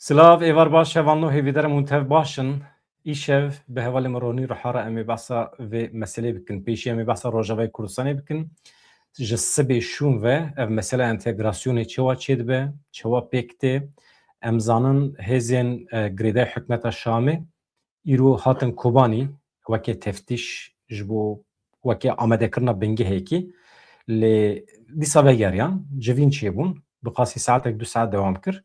Silav êvar baş şevanlo hêvîdere hûn tev baş in. Îşev bi hevalê mironî rihara em ê behsa vê meselê bikin. Pêşî em ê behsa Rojavayê Kurdistanê bikin. Ji sibê şûn ve ev mesele entegrasyonê çawa çê dibe, çawa pêk tê. Em zanin hêzên girêdayê hikûmeta Şamê îro hatin Kobanî wekî teftîş ji bo wekî amedekirina bingehekî lê dîsa vegeriyan civîn çêbûn bi qasî saetek du saet dewam kir.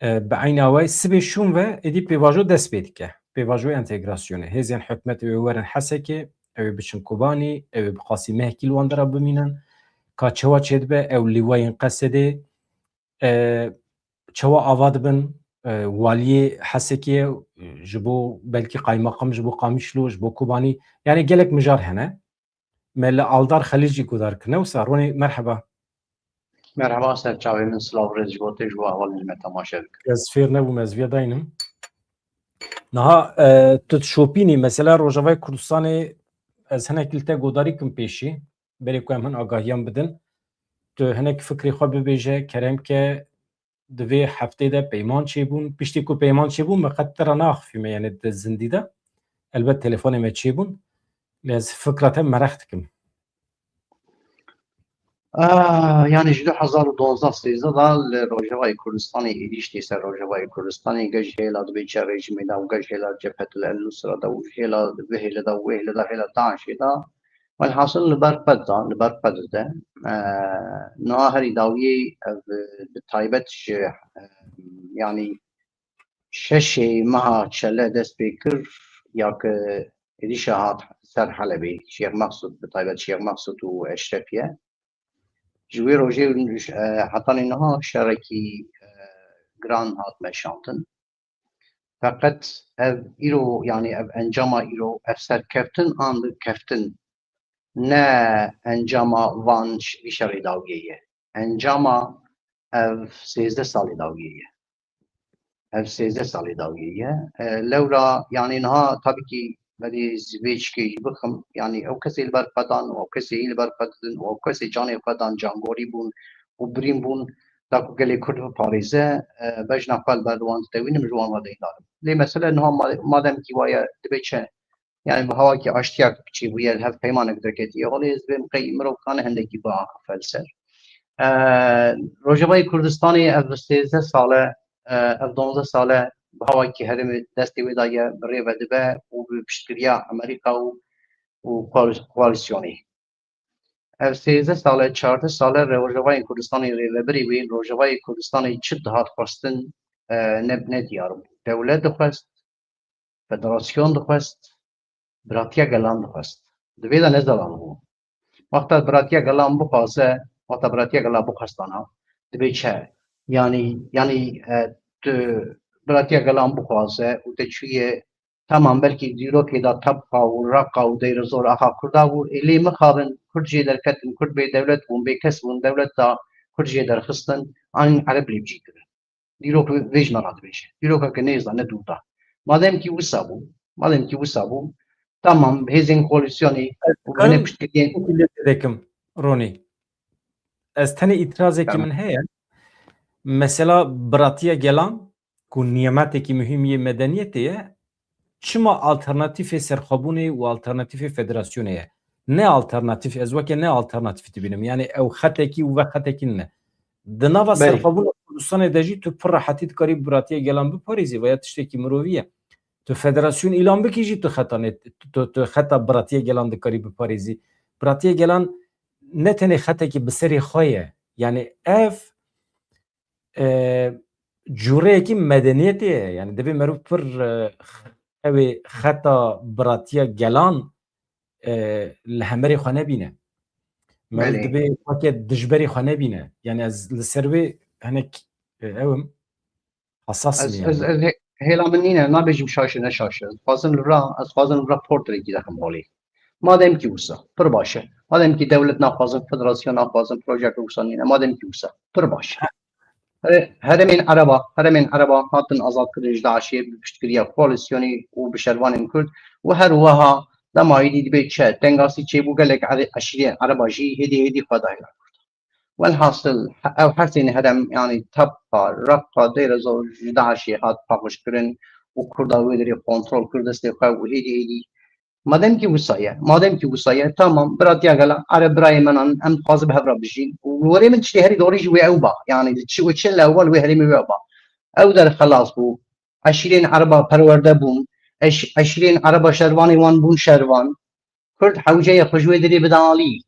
Bi eyna wê sibê şûn ve êdî pêvajo dest pê dike. Pêvajoya entegrasyonê. Hêzên hikûmetê wê werin Hesekê, ew ê biçin Kobanî, ew ê bi qasî mehekî li wan de re bimînin. Ka çawa çê dibe ew lîwayên Qesedê çawa ava dibin waliyê Hesekê ji bo belkî qaymakam ji bo Qamişlo, ji bo Kobanî yani gelek mijar hene. Me li Aldar Xelîl jî guhdar kirine wisa Ronî merheba. Merhaba serçavê min silav rêz ji bo tê ji bo hevalên me temaşe dikim. Ez fêr nebûm ez vê dayînim. Niha tu şopînî mesela Rojavayê Kurdistanê ez hinekî li te guhdarî kim pêşî berê ku em hin agahiyan bidin. Tu hinek fikrê xwe bibêje keremke di vê heftê de peyman çêbûn piştî ku peyman çêbûn me qet te re naxivîme yani di zindî de elbet telefonê me çêbûn lê ez fikra te merex dikim. Yani ji 2012-13 da li Rojavayê Kurdistanê êriştê ser Rojavayê Kurdistanê geh ji hêla dibe çi rejimê da û geh ji hêla Cephetul Nusra da û ji hêla bi hêle da û wê hêle da hêla Daişê da welhasil li ber qed da li ber qed de niha herî dawiyê ev bi taybet ji yani şeşê meha çele dest pê kir ya ki êrişa hat ser Helebê Şêx Mexsûd bi taybet Şêx Mexsûd û Eşrefiye ji wê rojê hetanê niha şerekî giran hat meşandin. Feqet ev îro yani ev encama îro ev serkeftin an keftin ne encama van vî şerê dawiyê ye. Encama ev 13 salê dawiyê ye. Ev 13 salê dawiyê ye. Lewra yani niha tabii ki berê zivê çikê jî bixim yani ew kesê li ber xwedan û ew kesê li ber xwe didin û ew kesê canê xwe dan cangorî bûn û birîn bûn da ku gelê Kurd biparêze bejna xwe li ber wan ditewînim ji wan ve deydarim. Lê mesele niha mademkî waye dibe çi yani bi hewakî aştiyak çêbûye li hev peymanek derketiye holê ez vê qey mirov kane hindekî biaxifel ser. Rojavayê Kurdistanê ev 13 sale ev 12 sale bi hewakî herêmê destê wê daye bi rê ve dibe û bi piştgiriya Amerîka û koalîsyonê. Ev 13 sale 14 sale Rojavayê Kurdistanê rêveberê wê Rojavayê Kurdistanê çi dihat xwestin ne diyar bû. Dewlet dixwest, federasyon dixwest, biratiya gelan dixwest. Di vê de ne zelal bû. Wexta biratiya gelan bixwaze, wexta biratiya gelan bixwestana dibe çi? Yani tu biratiya gelan bixwaze û te çûye tamam belkî dîrokê da Tebqa û Raqa û Dêrezor axa Kurda bû lê mixabin Kurd jê derketin Kurd bêdewlet bûn bêkes bûn dewlet da Kurd jê derxistin an Ereb lê bicî kirin. Dîrok vê jî me re dibêje. Dîrokeke nêz ne dûr da. Mademkî wisa bû tamam hêzên koalîsyonê û hinek piştgiriyên Dekim Ronî. Ez tenê îtirazekî min heye. Mesela biratiya gelan ku niyemetekî mühim yê medeniyetê ye çima alternatîfê serxwebûnê û alternatîfê federasyonê ye. Ne alternatîf ez weke ne alternatîf dibînim. Yani ew xetekî û ve xetekî ne. Di nava serxwebûna Kurdistanê de jî tu pir rehetî dikarî biratiya gelan biparêzî veya tiştekî mirovî ye. Tu federasyon îlan bikî jî tu xeta biratiya gelan dikarî biparêzî. Biratiya gelan ne tenê xetekî bi serê xwe ye. Yani ev cûreyekî medeniyetê ye. Yani divê merov pir ew ê xeta biratiya gelan li hemerê xwe nebîne. Merov divê weke dijberê xwe nebîne. Yani ez li ser wê hinek ewim hesas im yani. Hêla min nîne nabêjim şaşe neşaşe. Ez xwazim li ra portrekî dixim holê. Mademkî wisa pir baş e. Mademkî dewlet naxwazin, federasyon naxwazin, projeke wisa nîne. Mademkî wisa pir baş e. Herêmên Ereba hatin azadkirin ji Daişê bi piştgiriya koalîsyonê û bi şervanên Kurd û her wiha demayî dibe çi tengasî çêbû gelek eşîriyên Ereba jî hêdî xwe dahêla Kurd. والحاصل او حسين هدم يعني تبقى ربقى دير زور جدا شيء پاکش کرن و کرداوی داری کنترل کردسته خو و هیدی مادام کی وصایه تمام برات يا على براي منن ام قاضي بهبره بجين وري من تشتي هري دوري جوي اوبا يعني تشي وتش الاول وهري مي اوبا او در خلاص بو 20 عربه پرورده بوم 20 عربه شروانی وان بون شروان كرد حوجه خجوي دري بدالي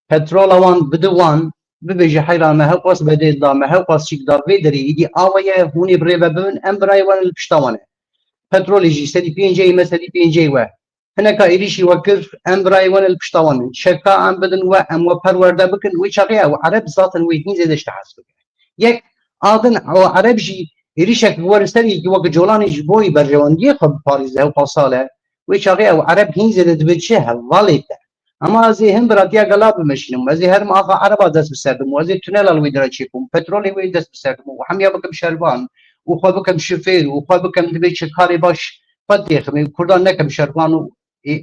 petrol awan bidiwan bibêje heyra me hewqas bedê da me hewqas çîk da vê derê îdî awaya hûnê birêve bibin em birayê wan li pişta wan e petrolê jî sedî pênceyê me sedî pênceyê we hineka êrişî we kir em birayê wan li pişta wan in çeka em bidin we em we perwerde bikin wê çaxiya ew ereb zatin wê hînzê de ji hez bike yek adin ew ereb jî êrişek were serî wek colanê ji bo berjewendiyê xwe biparîze hewqa sal e wê çaxiya ew ereb hînzê de dibe çi hevalê te اما از هم براتیا گلاب مشینم از هر ما عربا دست بسردم و از تونل الوی درچیکم پترولی وی دست بسردم و همیا بکم شربان و خو بکم شفیر و خو بکم دبی چه کاری باش پدیخ می کردان نکم شربان و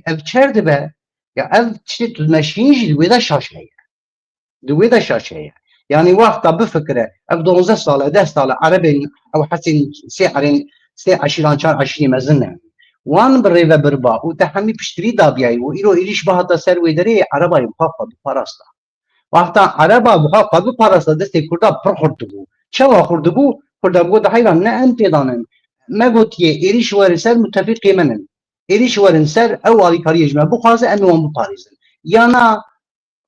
اف چرد به یا اف چی تو ماشینی دوی دا شاشه دوی دا شاشه yani وقتا بفكره اف 12 ساله 10 ساله عربي او حسين سعرين سي 20 چار 20 مزنه وان بريفا بربا وتحمي بشتري دابياي وإيرو إيريش بهاتا سروي دري عربا يبخافا بفارستا وقتا عربا بخافا بفارستا دستي كردا برخوردبو شوا خوردبو خوردبو ده حيران نه انت دانن ما قوتيه إيريش وارسر متفقي منن إيريش وارنسر أولي كاري يجمع بخازة أمي بباريزن يانا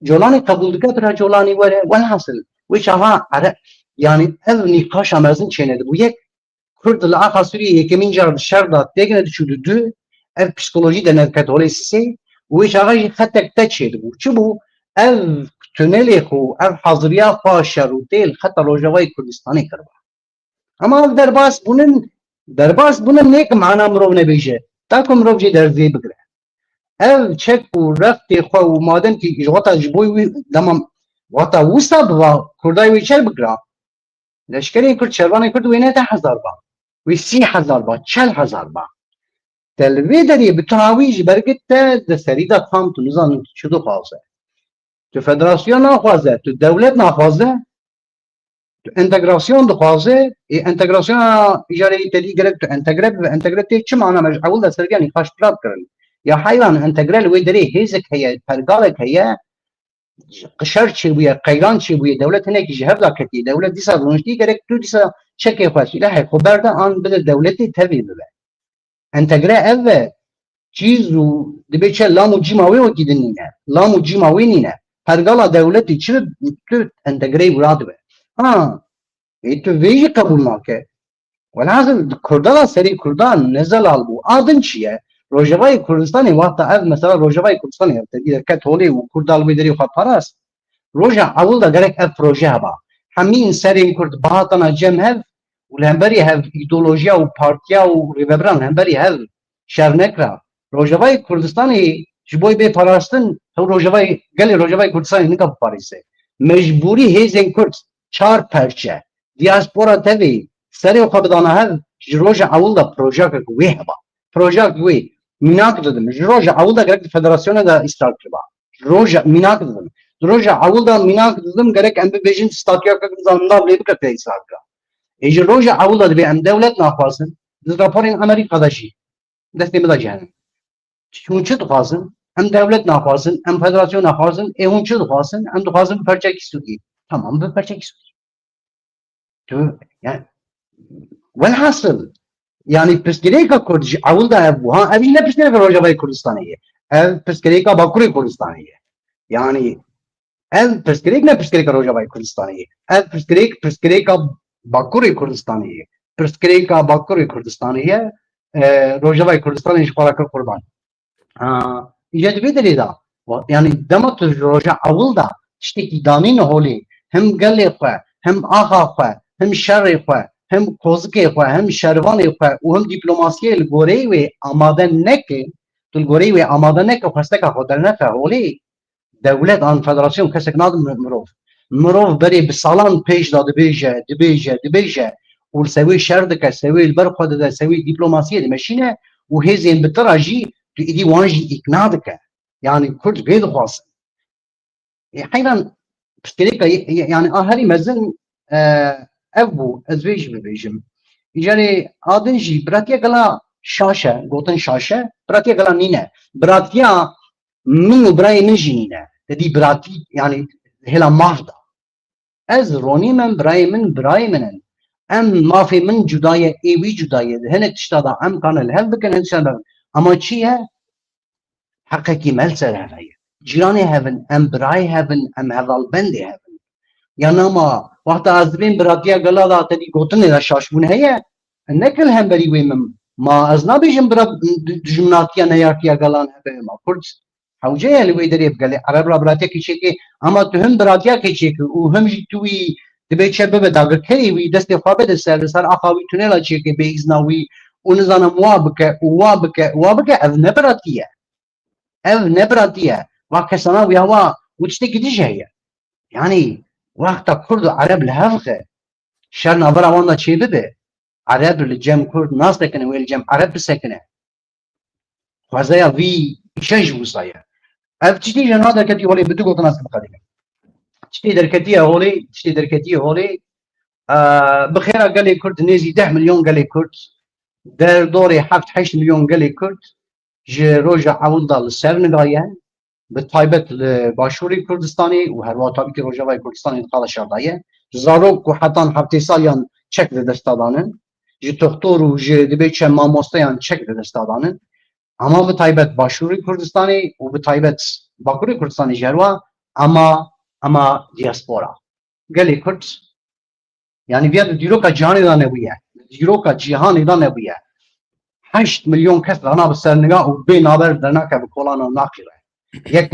جولاني قبول دكاترة جولاني وره والحاصل ويشاها عرب يعني اذ نقاش امازن چينه دبو يك Kurd li axa Sûriyê yekemîn car di şer da têkine diçû du ev psikolojî de nevketolê sisê wê çaxa jî xetek te çêdibû çi bû ev tunelê xwe ev haziriya xwe şer û têl xeta Rojavayê Kurdistanê kiriba ama ev derbas bûnin nêk mana mirov nebêje ta ku mirov jê derzê bigire ev çek û reftê xwe û madem ki ji weta ji bo wî demam weta wisa biva Kurdayê wê çer bikira leşkerê Kurd şervanê Kurd wê nete hezar ba وی 30,000 با 40,000 با تلوی داری بتناوی برگت ده سریدا کام تو نزان چه دو خوازه تو فدراسیون نخوازه تو دولت نخوازه تو انتگراسیون دخوازه انتگراسیون اجاره تلی گرفت تو انتگرت چه معنی مجعول ده سرگی نقاش پراب کرن یا حیوان انتگرال وی داری هیزک هیا پرگالک هیا قشر چی بویه قیران چی بویه دولت هنگی جهب دا کتی دولت دیسا دونشتی گرک تو دیسا چکه خواهی لحه خبر ده آن بده دولتی تبی ببه انتگره اوه چیزو دبی چه لامو جیماوی وکی دنینه لامو جیماوی نینه پرگالا دولتی چرا تو انتگره براد به تو ویجی قبول ناکه ولازم کردان سری کردان نزل آلبو آدن چیه روجوای کردستانی وقتا اف مثلا روجوای کردستانی دیگر که تولی و کردال بیدری خواه پاراست روجا اول دا گرک اف پروژه هبا همین سرین کرد باطنا جم هف و لهمبری هف ایدولوژیا و پارتیا و ریبران هنبری هف شرنکرا روجوای کردستانی جبوی به پاراستن تو روجوای گلی روجوای کردستانی نکا پاریسه مجبوری هیزن کرد چار پرچه دیاسپورا تبی سری و خبدانه هف روجا اول دا پروژه که وی هبا پروژه وی میناک دادم روجا اول دا گرک فدراسیون دا استارت کرد روجا میناک دادم روجا اول دا میناک دادم گرک ام بیجن ستاتیا که زمینده لیب کرد استارت کرد ایج روجا اول دا ام دولت نخواستن از راپورین امریکا داشی دستی مدا جهان چون چه دخواستن ام دولت نخواستن ام فدراسیون نخواستن اون چه دخواستن ام دخواستن پرچه کیسوی tamam به پرچه کیسوی تو yani والحاصل yani pskereka Kurdji اول da bu ha evi ne pskereka Rojavayê Kurdistanê ye ev pskereka Bakurê Kurdistanê ye yani ev pskerek ne pskereka Rojavayê Kurdistanê ye ev pskereka Bakurê Kurdistanê ye pskereka Bakurê Kurdistanê ye Rojavayê Kurdistanê ji xwe qurban îca divê derê da yani dema tu roja ewl da tiştekî danîn holê hem gelê xwe hem axa xwe hem şerê xwe hem kozikê xwe hem şervanê xwe û hem dîplomasiyê li goreyê wê amade neke tu li goreyê wê amade neke xwesteka xwe dernexe holê dewlet an federasyon kesek nadin mirov berê bi salan pêş da dibêje û li sewê şer dike sewê li ber xwe dide sewê dîplomasiyê dimeşîne û hêzên bi tira jî tu êdî wan jî îkna dike yani Kurd vê dixwazin heyran pişkereka yani aheri mezin ev bu ezvej bibêjim yani adin jî biratiya gala şaşe gotin şaşe biratiya gala nîne biratiya min û birayê min jî nîne dedî biratî yani hêla mav da ez ronî min birayê min in em mafê min cuda ye êwî cuda ye hinek tişta da em kanin hev bikin hin şer bikin ama çi ye heqekî mel ser heveye cîranê hevin em birayê hevin em hevalbendê hevin ya nama wexta ez dibên biratiya gala da tedî gotinê de şaşbûn heye nekil hemberî wê min ma ez nabêjim dijminatiya neyartiya galan hebe ma Kurd hewce ye li wê derê bigelê Ereb ra biratiyekî çêkê ama tu him biratiyekê çêkî û him jî tu wî dibe çe bibe dagirkerê wî destê xwe bide ser li ser axa wî tunêla çêkê bê îzna wî û nizanim wa bike û wa bike ev ne biratî ye ev ne biratî ye wa kesana wî hewa û tiştekî dij heye yani wexta Kurd û Ereb li hev xe şer navbera wan da çê bibe Ereb li cem Kurd nas dikine wê li cem Ereb bisekine xwezeya vî îşe ji wisa ye ev tiştî ji na derketî holê bi du gotin ez biqedînim tiştê derketiye holê bi xêra gelê Kurd nêzî 10 milyon gelê Kurd derdorê 7-8 milyon gelê Kurd ji roja ewil da li ser nigaye bi taybet li Başûrê Kurdistanê û herwa tabî ki Rojavayê Kurdistanê di qala şerdaye zarok û hetan heftê saliyan çek di desta danin ji doktor û ji dibê çe mamosteyan çek di desta danin ama bi taybet Başûrê Kurdistanê û bi taybet Bakurê Kurdistanê ji herwa ama diaspora gelê Kurd yani via di dîroka cîhanê da nebûye dîroka cîhanê da nebûye 8 milyon kes rana bi serniga û bê naber dernake bi kolana naqîre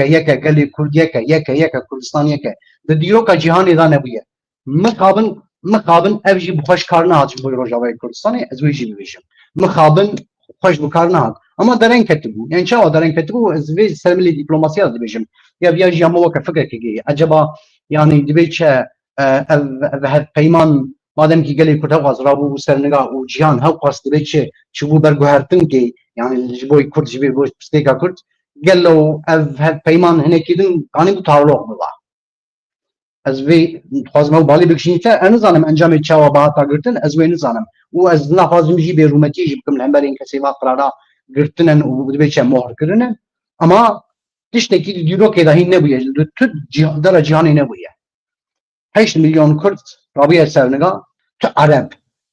yeke gelê Kurd yeke Kurdistan yeke di dîroka cîhanê da nebûye mixabin ev jî bi xweş kar nehat ji bo Rojavayê Kurdistanê ez wê jî bibêjim mixabin xweş bi kar nehat ama dereng ketibû yani çawa dereng ketibû ez vê sermilê dîplomasiya dibêjim ya via jî hemû weke fikrekê giye acaba yani dibê çe ev hevpeyman madem ki gelê Kurd hewqas rabû serniga û cîhan hewqas dibê çi çibû berguhertinkê yani ji bo Kurd ji vê bo stêka Kurd gelo ev hevpeyman hinekî din kanî bû tawlok biba ez vê dixwazim ew balê bikişînim te ez nizanim encamê çawa bahata girtin ez wê nizanim û ez naxwazim jî bêrûmetiyê jî bikim li hemberên kesê va qirara girtinin û dibê çe mohr kirinin ama tiştekî di dîrokê da hîn nebûye li tu dera cîhanê nebûye 8 milyon Kurd rabûye serniga tu Ereb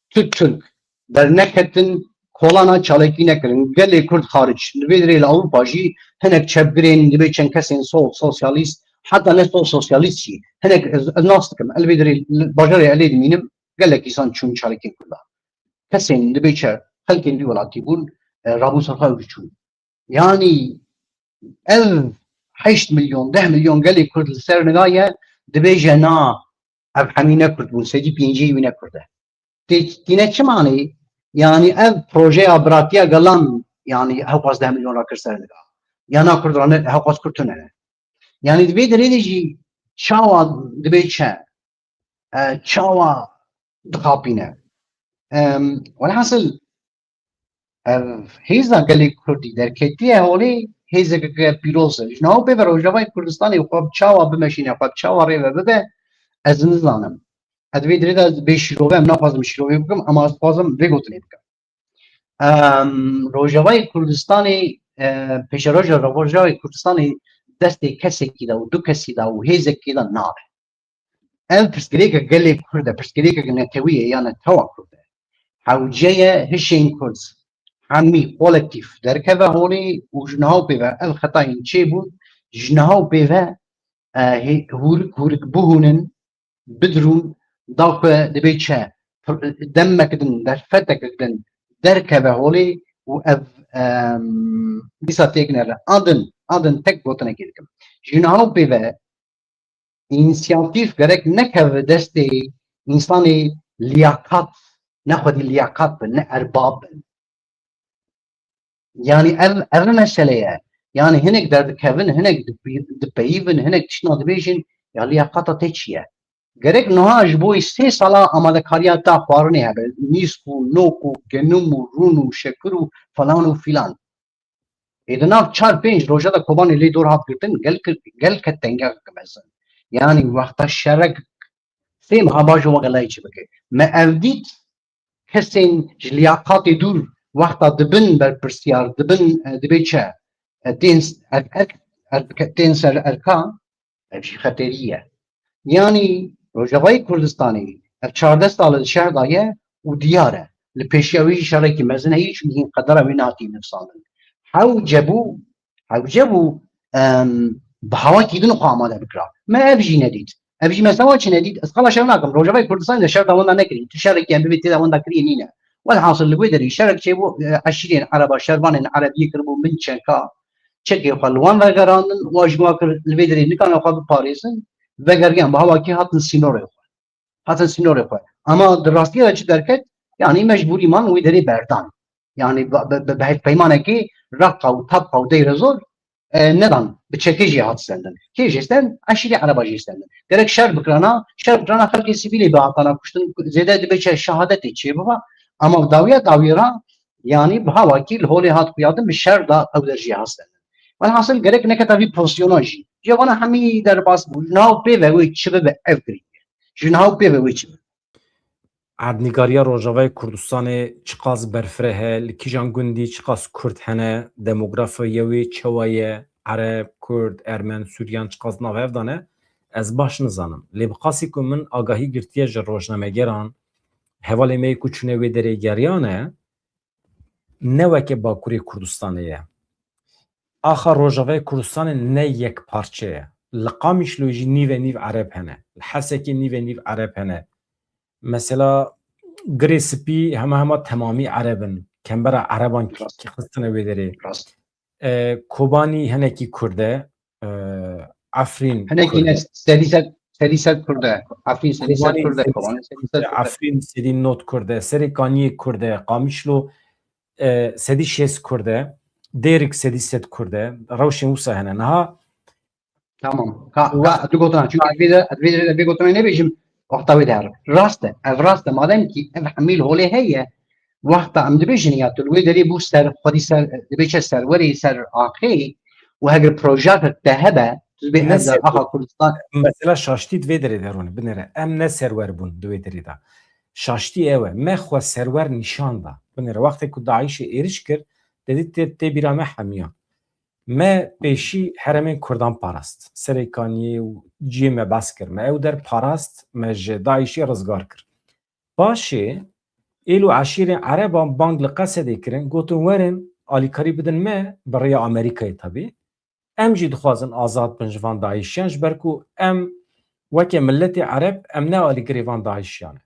tu Türk derneketin kolana çalekî nekirin gelê Kurd xariç li vê derê li Ewropa jî hinek çepgirên dibê çend kesên sol sosyalîst heta ne sol sosyalîst jî hinek ez nas dikim el vê derê bajarê elê dimînim gelek îsan çûn çalekên Kurda kesên dibê çe xelkên dî welatî bûn rabû ser xwe çûn yani ev 8 milyon 10 milyon gelê Kurd li ser nigaye dibêje na ev hemî ne Kurd bûn sedî pêncî wî ne Kurd e tîne çi manî yani ev projeya biratiya gelan yani hewqas 10 milyon ra kir ser niga yana Kurd ra hewqas Kurd tune yani dibê derê de jî çawa dibê çe çawa dixapîne welhasıl ev hêza gelê Kurdî derketiye holê hêzekeke pîroz e ji nav pê ve Rojavayê Kurdistanê xwe çawa bimeşîne xwe çawa rêve bibe ez nizanim ez vê derê de bê şîrove em naxwazim şîrovê bikim ama ez dixwazim vê gotinê bikim Rojavayê Kurdistanê pêşeroja Rojavayê Kurdistanê destê kesekî da û du kesî da û hêzekî da nabe ev pirsgirêka gelê Kurd e pirsgirêka netewî ye ya netewa Kurd e hewce ye hişên Kurd hemî kolektif derkeve holê û ji nihaw pê ve ev xetayên çêbûn ji nihaw pê ve hûrik bihûnin bidrûn da ku dibê çe demek din derfetek din derkeve holê û ev dîsa têkine adin tek gotinekê dikim ji nihaw pê ve înisiyatîf gerek nekeve destê însanê liyakat nexwedî liyakat bin ne erbab bin yani ev mesele ye yani hinek derdikevin hinek dipeyivin hinek tişna dibêjin ya liyakata te çi ye gerek niha ji bo 3 sala amadekariya ta xwarinê hebe nîsk û nok û genûm û rûn û şekir û falan û filan ê di nav 4-5 roja da Kobanê lê dor hat girtin gelke tengek mezin yani وقتا شرک سیم هباج و غلای چی بکه ما اودیت کسین جلیاقات دور وقتا دبن بر پرسیار دبن دبی چه تین سر ارکان بشی خطریه yani Rojavayê Kurdistanê ev 14 sal li şer daye û diyar e li pêşiya wî jî şerekî mezin heye çû hîn qedera wî nehatî nivîsandin hew cebû bi hewakî din xwe amade bikira me ev jî nedît ev jî mesela çi nedît ez qala şev nakim Rojavayê Kurdistanê de şer da wenda nekirî tu şerekî em bibê têda wenda kirî nîne welhasıl li wê derî şerek çêbû eşîrên ereba şervanên erebiyê kiribû min çeka çekê xwe li wan vegerandin wa ji wan kir li vê derê nikane xwe biparêzin vegergen bahawaki hatin sinore xwe ama di rastiya çi derket yani mecburî man wî derê berdan yani bi hevpeymanekê raqqa û tabqa û deyre zor nedan bi çekê jî hat sendin kê jê stend eşîrê ereba jî stendin gerek şer bikirana xelkê sivîlê bi hatana kuştin zêde dibe çe şehadetê çêbiba ama dawiya yani bahawaki li holê hat xuyadin bi şer da ew der jî hat stendin velhasıl gerek neketa vî pozisyona jî Cevana hemî derbas bû ji nav pê ve wê çibe bi ev kirî ji nav pê ve wê çibe Erdnîgariya Rojavayê Kurdistanê çiqas berfirê he li kîjan gundî çiqas Kurd hene demografiya wê çawa ye Ereb, Kurd, Ermen, Sûriyan çiqas nav hev dane ez baş nizanim lê bi qasî ku min agahî girtiye ji rojnamegeran hevalê me ku çûne wê derê geriyan e ne weke Bakurê Kurdistanê ye axa Rojavayê Kurdistanê ne yek parçe ye li Qamişlo jî nîve Ereb hene li Hesekê nîve Ereb hene mesela girê spî hema temamî erebin kembera ereban ki xistine wê derê Kobanî hinekî Kurd e Efrîn hinekî sedîset Kurd e Efrîn sedîset Kurd e Efrîn sedî not Kurd e Serê Kaniyê Kurd e Qamişlo sedî şêst Kurd e Dêrik sedî sed Kurd e rewşên wisa hene niha tamam tu gotina çünkü vê gotina nebêjim wexta wê de rast e ev rast e madem ki ev hemî li holê heye wexta em dibêjin ya tu li wê derê bû ser xwedî ser dibe çe serwerê ser axê û heger projeyek te hebe tu dibê ez axa Kurdistan mesela şaştî divê derê de ronî binêre em ne serwer bûn di wê derê de şaştî ew e me xwe serwer nîşan da binêre wextê ku Daişê êriş kir dedî tê bîra me hemiyan me pêşî heremên Kurdan parast Serê Kaniyê û ciyê me bes kir me ew der parast me ji Daişê rizgar kir paşê êl û eşîrên ereban bang li Qesedê kirin gotin werin alîkarî bidin me bi rêya Amerîkayê tevî em jî dixwazin azad bin ji van Daişiyan ji ber ku em weke milletê Ereb em ne alîgirê van Daişiyan e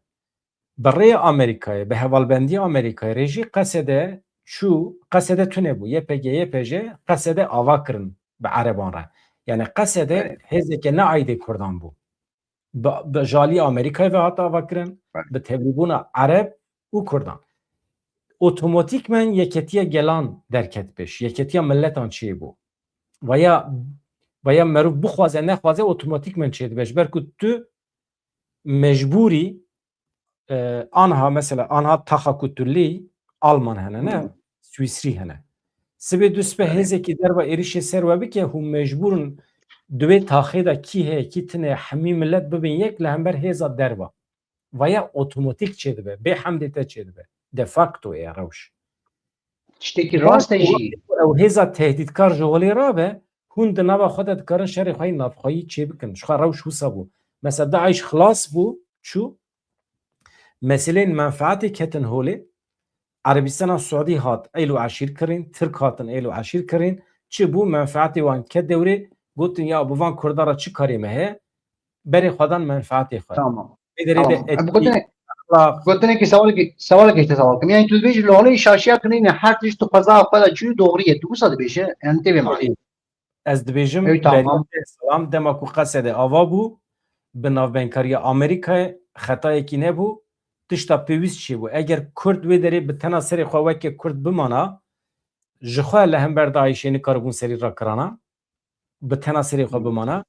bi rêya Amerîkayê bi hevalbendiya Amerîkayê rê jî Qesedê çû Qesedê tune bû YPG YPJ Qesedê ava kirin bi ereban re yani Qesedê hêzeke ne aydê Kurdan bû bi jalî Amerîkayê ve hat ava kirin bi tevlîbûna Ereb û Kurdan otomatikmen yeketiya gelan derket pêş yeketiya milletan çê bû veya merûv bixwaze nexwaze otomatikmen çê dibe ji ber ku tu mecburî anha mesela anha taxa ku tu lê Alman hene ne Swîsrî hene sibê du spe hêzekî derva êrişê ser we bike hûn mecbûrin di wê taxê de kî heye kî tune hemî millet bibin yek li hember hêza derva veya otomatik çê dibe bê hemdê te çê dibe de facto ye rewş tiştekî rast e jî ew hêza tehdîtkar ji holê rabe hûn di nava xwe de dikarin şerê xwe navxweyî çê bikin ji xwe rewş wisa bû mesela Daeş xilas bû çû meselên menfaetê ketin holê Erebistana Suudî hat êl û eşîr kirin Tirk hatin êl û eşîr kirin çi bû menfaetê wan ket dewrê gotin ya bi van Kurda re çi karê me heye berê xwedan menfaetê xwe tamam vê derê de gotinekî sewalekê te sewal kim yani tu dibêjî li holê şaşiya kirîne her tişt tu qeza xwe de çû doğriye tu wisa dibêje yani tê vê manî ez dibêjim Ew tamam. selam dema ku Qesedê ava bû bi navbenkariya Amerîkayê xetayekî nebû tişta pêwîst çê bû eger Kurd wê derê bi tena serê xwe weke Kurd bimana ji xwe li hember Daişê nikaribûn serî rakirana bi tena serê xwe bimana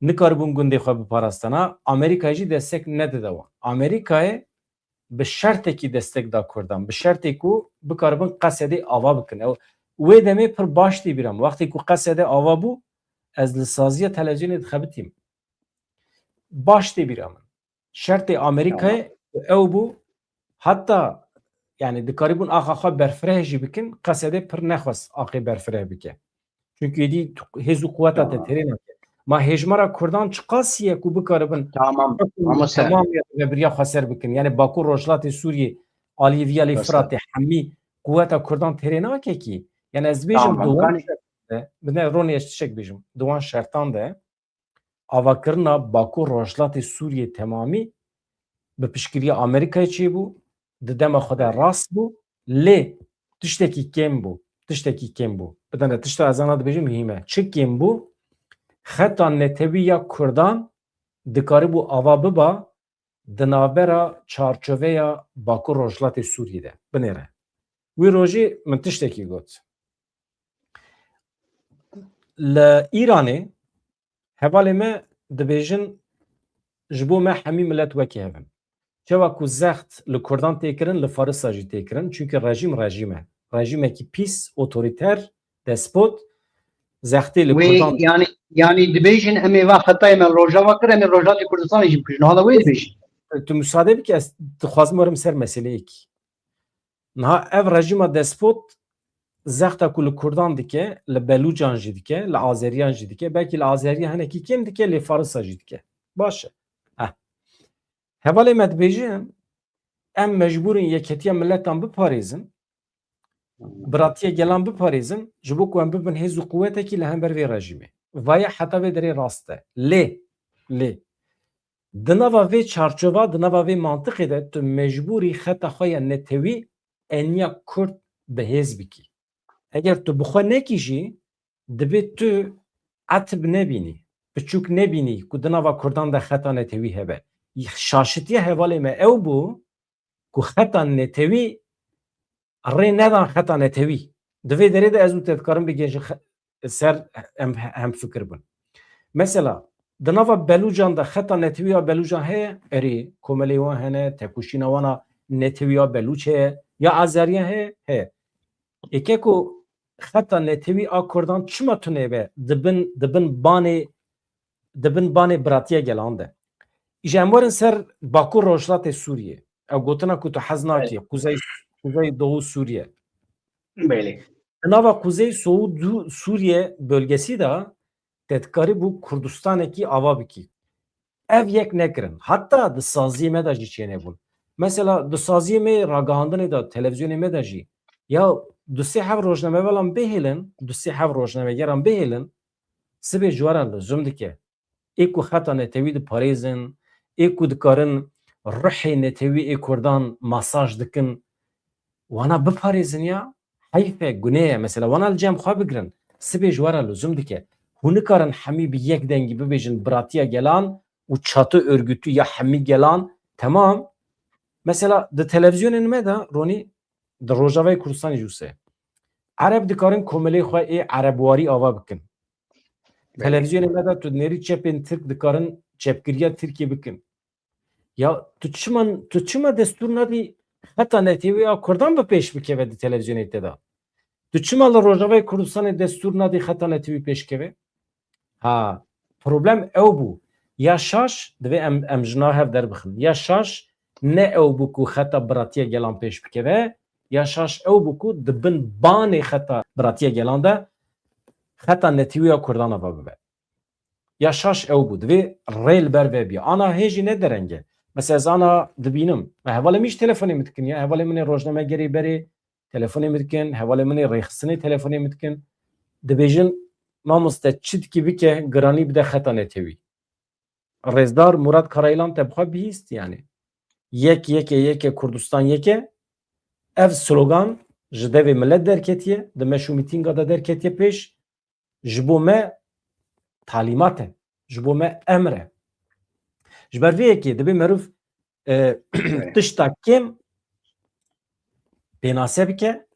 nikaribûn gundê xwe biparastana Amerîkayê jî destek nedide wan Amerîkayê bi şertekî destek da Kurdan bi şertê ku bikaribin Qesedê ava bikin wê demê pir baş tê bîram wextê ku Qesedê ava bû ez li saziya televizyonê dixebitîm baş de bir amın. Şerti Amerika'ya ev bu hatta yani dikaribun ağa berfireh jî bikin qesede pir nexwest axê berfireh bike. Çünkü yedî hêz û quweta te terê nake. Ma hejmara Kurdan çi qasîye ku bikaribin Tamam. Ama sen tamamê veberiya xweser bikin. Yani Bakur Rojhilatê Sûriyê aliyê Viyalê Firatê hemî quweta Kurdan terê nake kî. Yani ez bêjim tamam duwan yani şertde bi ne Ronî ez tişek bêjim. Duwan şertan de avakirina Bakur Rojhilatê Sûriyê temamî bi piştgiriya Amerîkayê çêbû, di dema xwe de rast bû, lê tiştekî kêm bû. Tiştekî kêm bû. Bidene tişta ez ana dibêjim mühîm e. Çi kêm bû? Xeta netewî ya Kurdan dikarîbû ava biba di navbera çarçoveya Bakur Rojhilatê Sûriyê de. Binêre. Wî rojî min tiştekî got. Li Îranê hevalê me dibêjin ji bo me hemî millet wekî hevin. Çawa ku zext li Kurdan têkirin li Farisa jî têkirin çünkü rejim e. Rejimekî pîs, otorîter, despot zextê li Kurdan yani dibêjin em ê va xetayê me Rojava kir em ê Rojavayê Kurdistanê jî bikin. Hala wê dibêjin. Tu müsaade bike ez dixwazim werim ser meseleyekî. Niha ev rejima despot zexta ku li Kurdan dike, li Belucan jî dike, li Azeriyan jî dike, belkî li Azeriyan hinekî kêm dike, lê Farisa jî dike. Baş e. Hevalê me dibêjin em mecbûrin yeketiya milletan biparêzin, biratiya gelan biparêzin ji bo ku em bibin hêz û quwetekî li hember vê rejîmê. Vaye heta vê derê rast e. Lê di nava vê çarçova, di nava vê mantiqê de tu mecbûrî xeta xwe ya netewî eniya Kurd bihêz bikî. Eger tu bi xwe nekî jî dibe tu etib nebînî, piçûk nebînî ku di nava Kurdan de xeta netewî hebe. Şaşitiya hevalê me ew bû ku xeta netewî rê nedan xeta netewî. Di vê derê de ez û te dikarim bigêjin ser em hemfikir bin. Mesela di nava Belucan de xeta netewîya Belucan heye erê komelê wan hene, tepûşîna wana netewîya Belûç heye ya Azeriyan heye. Êke ku xeta netewî a Kurdan çima tune be dibin banê biratiya gelan de. Ji em werin ser Bakur Rojhilatê Sûriyê. Ew gotina ku tu hez nakî Kuzey Doğu Sûriye. Belê. Di nava Kuzey Doğu Sûriye bölgesî de te dikarî bû Kurdistanekî ava bikî. Ev yek nekirin. Hatta di saziyê me de jî çênebûn. Mesela di saziyê me ragihandinê de televizyonê me de jî ya du sê hev rojnamevelan bihêlin, du sê hev rojnamegeran bihêlin, sibê ji weran li zûm dike. Ê ku xeta netewî diparêzin, ê ku dikarin rihê netewî ê Kurdan masaj dikin, wana biparêzin ya heyf e, gunê ye. Mesela wana li cem xwe bigirin, sibê ji weran li zûm dike. Hûn nikarin hemî bi yek dengî bibêjin biratiya gelan û çatı örgütü ya hemî gelan, temam. Mesela di televizyonên me de Ronî di Rojavayê Kurdistanê jî wisa ye. Ereb dikarin komelê xwe ê erebwarî ava bikin. Televizyonê me de tu nêrî çepên Tirk dikarin çepgiriya Tirkiye bikin. Ya tu çima destûr nadî heta netewîya Kurdan bi pêş bikeve di televizyonê te de. Tu çima li Rojavayê Kurdistanê destûr nadî heta netewî pêşkeve? Ha, problem ew bû. Ya şaş divê em ji nav hev derbixin. Ya şaş ne ew bû ku xeta biratiya gelan pêş bikeve, ya şaş ew bû ku dibin banê xeta biratiya gelan de xeta netewîya Kurdan ava bibe. Ya şaş ew bû divê rê li ber ve biye. Ana hêjî ne derenge. Mesela ez ana dibînim. Hevalê min jî telefonê min dikin ya. Hevalê min ê rojnamegerê berê telefonê min dikin. Hevalê min ê rêxistinê telefonê min dikin. Dibêjin mamoste çi dikî bike giranî bide xeta netewî. Rêzdar Murat Karayılan te bixwe bihîst yani. Yeke Kurdistan yeke. Ev slogan ji devê millet derketiye, di meşû mîtînga de derketiye pêş. Ji bo me talîmat e. Ji bo me emr e. Ji ber vê yekê dibe meriv tişta kêm pênase bike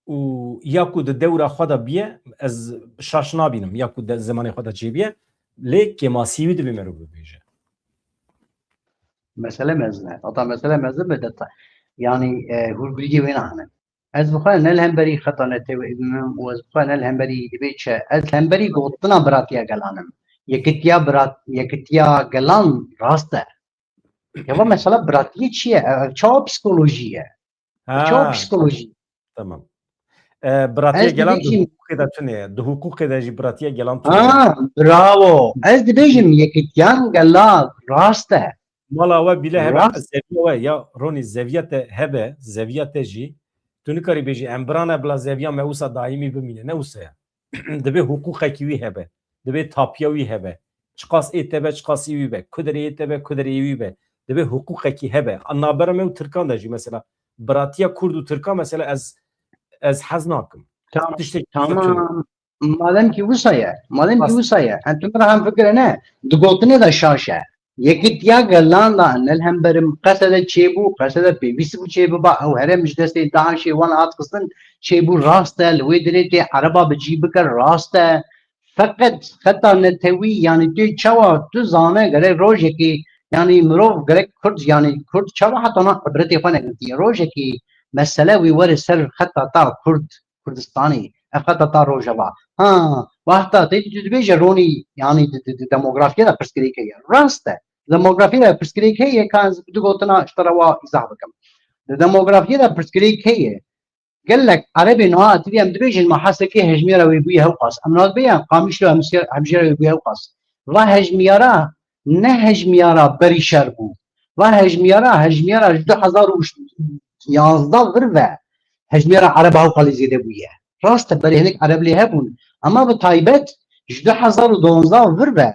û ya ku di dewra xwe de biye ez şaş nabînim ya ku di zemanê xwe de çêbiye lê kêmasî wî dibe meriv bibêje. Mesele mezne. Hatta mesele mezne be deta. Yani hurgulî wê nahne. Ez bixwe nel hemberî xeta netewî bimim û ez bixwe nel hemberî dibê çe ez hemberî gotina biratiya gelanim. yekitiya gelan rast e. Ya mesela biratiye çiye? Çawa psikolojiye. Çawa Ha, psikoloji. tamam. Biratiye Ez gelen de dibêjim hukuki de tune. De hukuki de jî biratiye gelen tune ne. ha bravo. Ez dibêjim yekitiyan gela rast e. Mala we bile hebe Rast zeviye we ya Ronî zeviyete hebe zeviyete jî tu nikarî bêjî em birane bila zeviya me wisa daîmî bimîne ne wisa ye. Dibe hukukekî wî hebe. Dibe tapiya wî hebe. Çiqas ê tebe çiqasî wî be. Kuderê ê tebe kuderê wî be. Dibe hukukekî hebe. Navbera me û Tirkan de jî mesela biratiya Kurd û Tirkan mesela ez hez nakim. tamam. Tiştekî tune. Tamam. Madem ki wisa ye. Madem ki Bas. wisa ye. Entum hem fikre ne? Digotine da şaşe. Yekitiya gelan da nel hem berim qesede çêbû qesede pêwîstî bû çêbiba ew here mij destê Daişê wan hat xistin çêbû rast e li wê dirê tê ereba bi cî bike rast e feqet xeta netewî yani tê çawa tu zane gerek rojekî yani mirov gerek Kurd yani Kurd çawa heta na ibretê xwe negirtiye rojekî mesele wî were ser xeta ta Kurdistanê ev xeta ta rojava ha vaqta tê tu dibêje ronî yani demografiya da pirsgirêk heye rast e demografiya da pirsgirêk heye ka ez bi du gotina ji te re wa îzah bikim di demografiya da pirsgirêk heye gelek erebê niha tirî em dibêjin me hesekê hejmêra wê bûye hewqas em nazbêyan qamişlo hemjêra wê bûye hewqas va hejmiyara ne hejmiyara berî şer bû va hejmiyara ji 2011 vir ve hejmiyara ereba hewqalî zêde bûye rast e berê hinek ereb lê hebûn ama bi taybet ji 2012 vir ve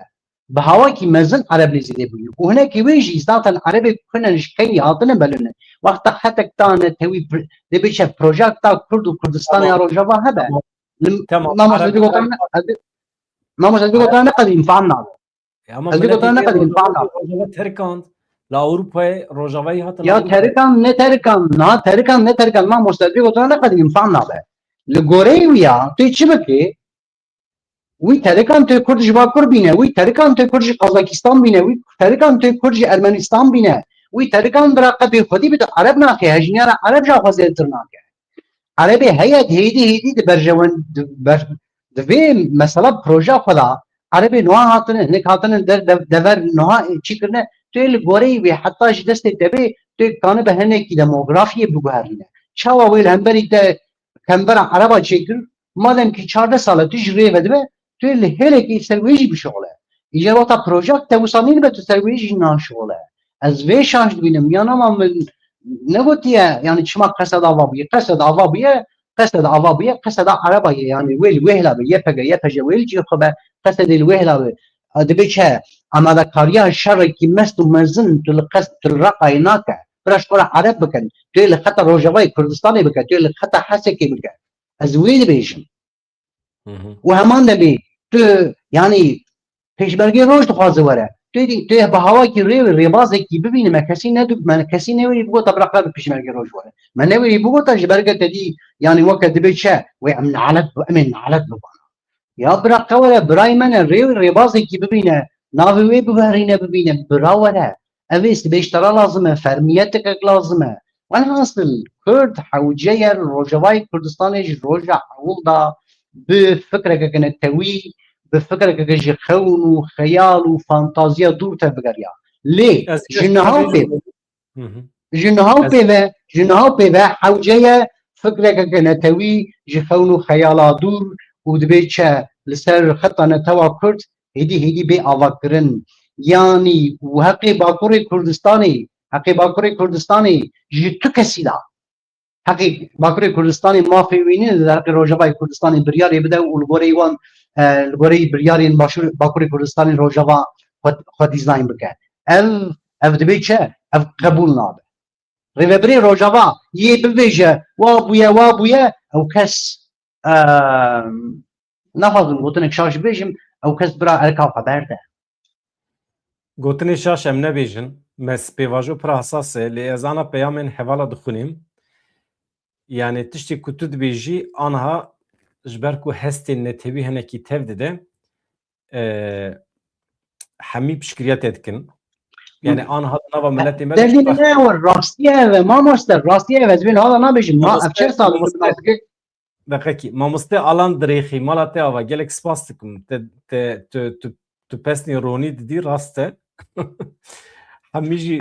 bi hawakî mezin ereb lê zêde bûye û hinekî wê jî zaten erebê hine ji kenî hatine belîne wexta hetek ta netewî dibê çe projek ta Kurd û Kurdistanê ya Rojava hebe Tamam. mamos ez bê gotan neqedîm fehm nabe Ama ez bê gotan neqedîm fehm nabe Rojava Terkand la Avrupa'ya Rojava'yı hatın. ya terikan ne terikan mamos ez bê gotan neqedîm fehm nabe li goreyê wî ya tu çi bikî wî terikan tu Kurd ji Bakur bîne wî terikan tu Kurd ji Kazakistan bîne wî terikan tu Kurd ji Ermenistan bîne wî terikan bira qebê xwedî bi ereb nake hejmiyara ereb ja xwe zêdetir nake erebê heye hêdî di berjewen di vê mesela proje xwe da erebê niha hatine hinek hatine dever niha çî kirine tu yê li goreyê wê heta ji destê tevê tu yê dikane bi hinekî demografiyê biguherîne çawa wê li hemberî te kembera ereba çêkir madem ki 14 sala tu ji rê ve dibe tu yê li hêlekî ser wê jî bişoxile îjer wata projek te wisa nînibe tu ser wê jî naşoxile ez vê şaş dibînim ya nama min negotiye yani çima qesed ava bûye qesed ava bûye qesed ava bûye qeseda erebayê yani wê li wê hilabe yepege yepeje wê li cî xwe qesedê li wê hilabe dibe çe amadekariya şerekî mest û mezin tu li Reqayê nake bira ji xwe ereb bikin tu yê li xeta Rojavayê Kurdistanê bike tu yê li xeta Hesekê bike ez wê dibêjim û heman dibê tu yani pêşmergê roj dixwaze were tu yê bi hawakî rê ve rêbazekî bibînî me kesî nedû me kesî newêrî bigota bira qe bi pêşmergê roj were me newêrî bigota ji ber ke te dî yani weke dibe çe wê em nalet bibana ya bira qe were birayê me ne rê rêbazekî bibîne navê wê biherîne bibîne bira were ev ê sibêjtera lazim e fermiyetekek lazim e welhasıl Kurd hewce Rojavayê Kurdistanê ji roja hewil da bi fikrekeke netewî bi fikrekeke ji xewn û xeyal û fantaziya dûr te bigeriya lê ji niha pê ve hewce fikrekeke netewî ji xewn û xeyala dûr û dibe çe li ser xeta netewa Kurd hêdî bê avakirin yani û heqê Bakurê Kurdistanê ji tu kesî da heqê Bakurê Kurdistanê mafê wî nîne di heqê Rojavayê Kurdistanê biryarê bide û li gorî wan li gorî biryarên Bakurê Kurdistanê Rojava xwe dîzayn bike ev dibe çe ev qebûl nabe rêveberê Rojava yê bibêje wa bûye ew kes naxwazim gotinek şaş bêjim ew kes bira erka xwe berde Gotinê şaş em nebêjin me spêvajo pir hesas e lê ez ana peyamên hevala dixwînim yani tiştê ku tu dibêjî aniha ji ber ku hestên netewî hinekî tev dide hemî piştgiriya tê dikin yani aniha nava miletê me devî ne ew rastiye ve mamoste rastiye ve ez vê hala nabêjim ma ev çer sal Deqekî mamoste alan dirêxî mala te ava gelek spas dikim tu Tu pesnî ronî didî rast e. Hemî jî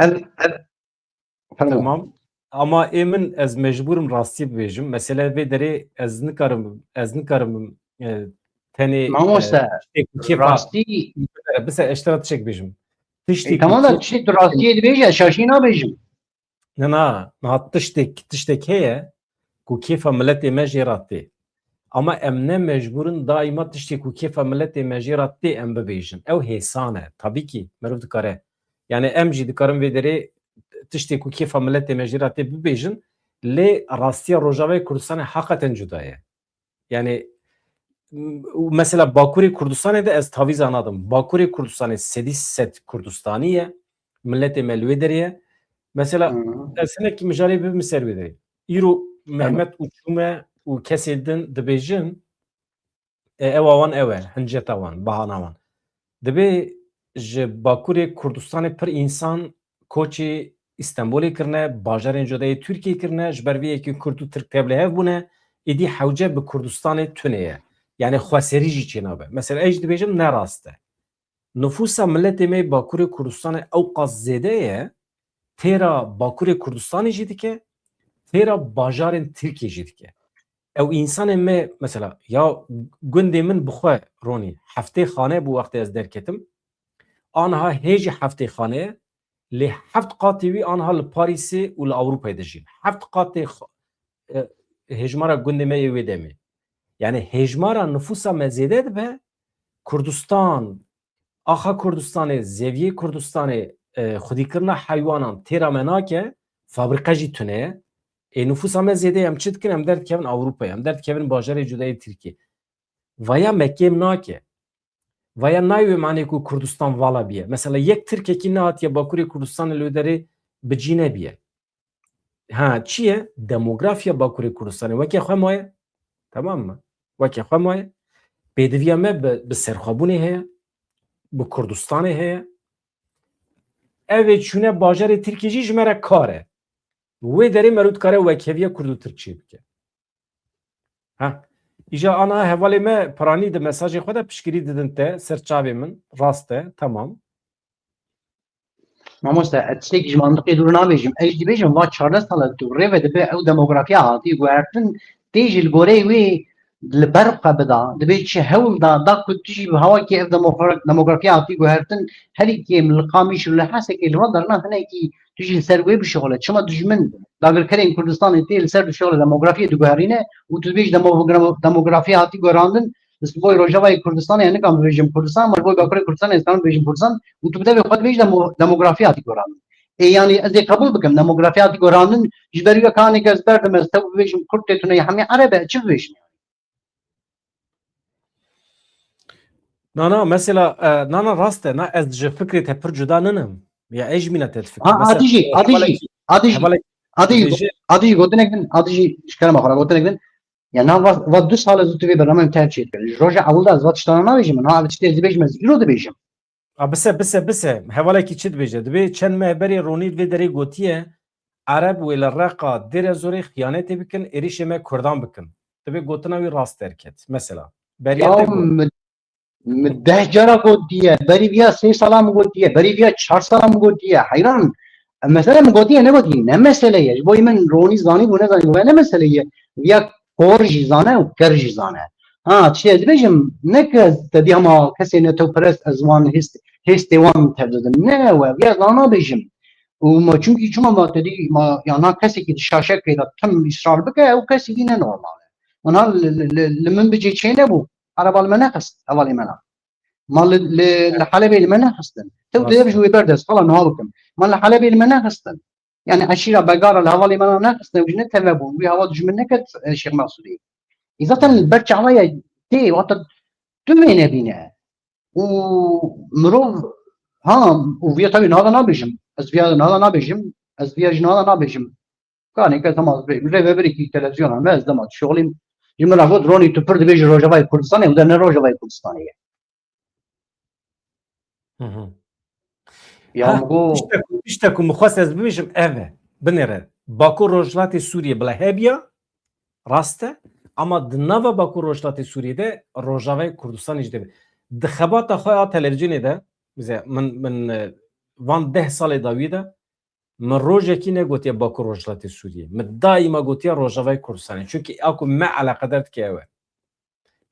فرمو tamam. Ama emin ez mecburum rastî bibêjim. Mesela vê derê ez nikarim tenê مامۆستا tiştekî kêfa ڕاستی bisa eştera tiştek bêjim. Tiştekî تەمامە kêf تشتێک ڕاستیە دەبێژە شاشی نابێژم niha tiştek heye ku kêfa milletê me jê re tê. Ama em ne mecburin daîma tiştê ku kêfa milletê me jê re tê em bibêjin. Ew hêsan e. Tabî ki merov dikare. Yani em jî dikarin vê derê tiştê ku kêfa milletê me jê re tê bibêjin lê rastiya Rojavayê Kurdistanê heqeten cuda ye. Yani mesela Bakurê Kurdistanê de ez tavîza nadim. Bakurê Kurdistanê sedî set Kurdistanî ye. Milletê me li wê derê ye. Mesela ez hinekî mijarê bibim ser wê derê. Îro Mehmet û Çûme û kesê din dibêjin ew awan ew e, hinceta wan, bahana wan. Dibe ji Bakurê Kurdistanê pir însan koçê İstenbolê kirine, bajarên cudayê Tirkiyeyê kirine, ji ber vê yekî Kurd û Tirk tevlihev bûne, êdî hewce bi Kurdistanê tune ye. Yani xweserî jî çênabe. Mesela ez jî dibêjim ne rast e. Nüfusa milletê me Bakurê Kurdistanê ew qas zêde ye, têra Bakurê Kurdistanê jî dike, têra bajarên Tirkiye jî dike. Ew însanên me mesela ya gundê min bixwe Ronî heftê xane bû wextê ez derketim, aniha hêjî heftê xaneye lê heft qatê wî aniha li Parîsê û li Ewropayê de jî. Heft qatê hêjmara gundê me yê wê demê. Yani hêjmara nüfusa me zêde dibe, Kurdistan, axa Kurdistanê, zeviyê Kurdistanê xwedîkirina heywanan têra me nake, fabrika jî tune ye. Nüfusa me zêde em çi dikin em derdikevin Ewropayê, em derdikevin bajarê cudayê Tirkiye. Vaya mekêm nake. Vaya nayê manê ku Kurdistan vala biye. Mesela yek Tirkekî nehatiye Bakurê Kurdistanê li wê derê bicî nebiye. Ha çi ye? Demografiya Bakurê Kurdistanê wekê xwe maye. Tamam mı? Wekê xwe maye. Pêdiviya me bi serxwebûnê heye, bi Kurdistanê heye. Ev ê çûne bajarê Tirkiye jî ji me re kar e. Wê derê me dikare wekeviya Kurd û Tirk çê bike. Ha. İja ana hevalê me piranî di mesajê xwe de piştgirî didin te ser çavê min. Rast e, tamam. مامۆستا تشتێکی ji mantiqê dûr nabêjim ez jî dibêjim va çarde sala tu rêve dibe ew demografiya hatî guhertin tê ji li goreyê wê li ber xwe bida dibê çi hewl da ku tu jî bi hewakê ev demografiya hatî guhertin herîkê li Qamiş û li Hesekê li va derna hinekî tu jî li ser wê bişixole çima tu ji min dagirkerên Kurdistanê tê li ser bişixole demografiyê diguherîne û tu dibêjî demografiya hatî guherandin Boy Rojavayê Kurdistanê nikam bibêjim Kurdistan mar boy Bakurê Kurdistanê ez nikam bibêjim Kurdistan û tu bi devê xwe dibêjî demografiya hatî guherandin. Yani ez ê qebûl bikim demografiya hatî guherandin ji ber wê kanêk ez berdim ez te bibêjim Kurd tê tune hemî Erebe çi bibêjin? Nana mesela nana rast e, na ez ji fikrê te pir cuda ninim. Ya ez jî mîna te fikir. Adî jî adî jî gotinek din adî jî ji kerema xwe gotinek din ya na va du sal ez tu vê bername te çê dikir. Ji roja ewil de ez va tiştana nabêjim na ev tiştê ez dibêjim ez îro dibêjim. Bise hevalekî çi dibêje? Dibê çend meherberê Ronî vê derê gotiye Ereb wê li reqa dêre zorê xiyanetê bikin, êrişê me Kurdan bikin. Dibê gotina wî rast derket. Mesela. Beriya te got. Deh cara gotiye berî viya sê sala min gotiye berî viya çar sala min gotiye heyran mesele min gotiye ne gotiye ne mesele ye ji bo min ronî zanî bû nezanî bû ne mesele ye viya kor jî zane û ker jî zane ha tiştê ez dibêjim ne ke te dî hema kesê netewperest ez wan hêstê wan tevdidim ne we viya zan nabêjim û ma çûnkî çima ma te dî ma yana kesekî di şaşekê de tim îsrar bike ew kesî dî ne normal e ona li min bicê çê nebû araba li me nexist hevalê me na ما لحلبي اللي ما نحستن تو دير شوي بردس خلا نهاركم ما لحلبي اللي ما نحستن يعني عشيرة بقارة الهوالي ما نحستن وجنة تلبون ويا هوا جمن نكت الشيخ مقصودي إذا تن البرج عليا تي وقت تمين بينا ومروف ها وفيا تبي هذا نابجم أزفيا هذا نابجم أزفيا جن هذا نابجم كان كتماز بري بريكي تلفزيون ما أزدمت شغلي جمل أفضل روني تبرد بيجي روجافاي كردستاني وده روجافاي كردستاني İşte ku mixwast ez bibêjim ev e binêre Bakur Rojhilatê Sûriye bila hebiya rast e ama di nava Bakur Rojhilatê Sûriyê de Rojavayê Kurdistanê jî dibe. دخبات خواه تلویزیونی ده من وان 10 سال داوی ده من روجه کی نگوتی باکو روجلات سوریه من دائما گوتی روجاوای کردستان چونکی اكو ما علاقه دارت که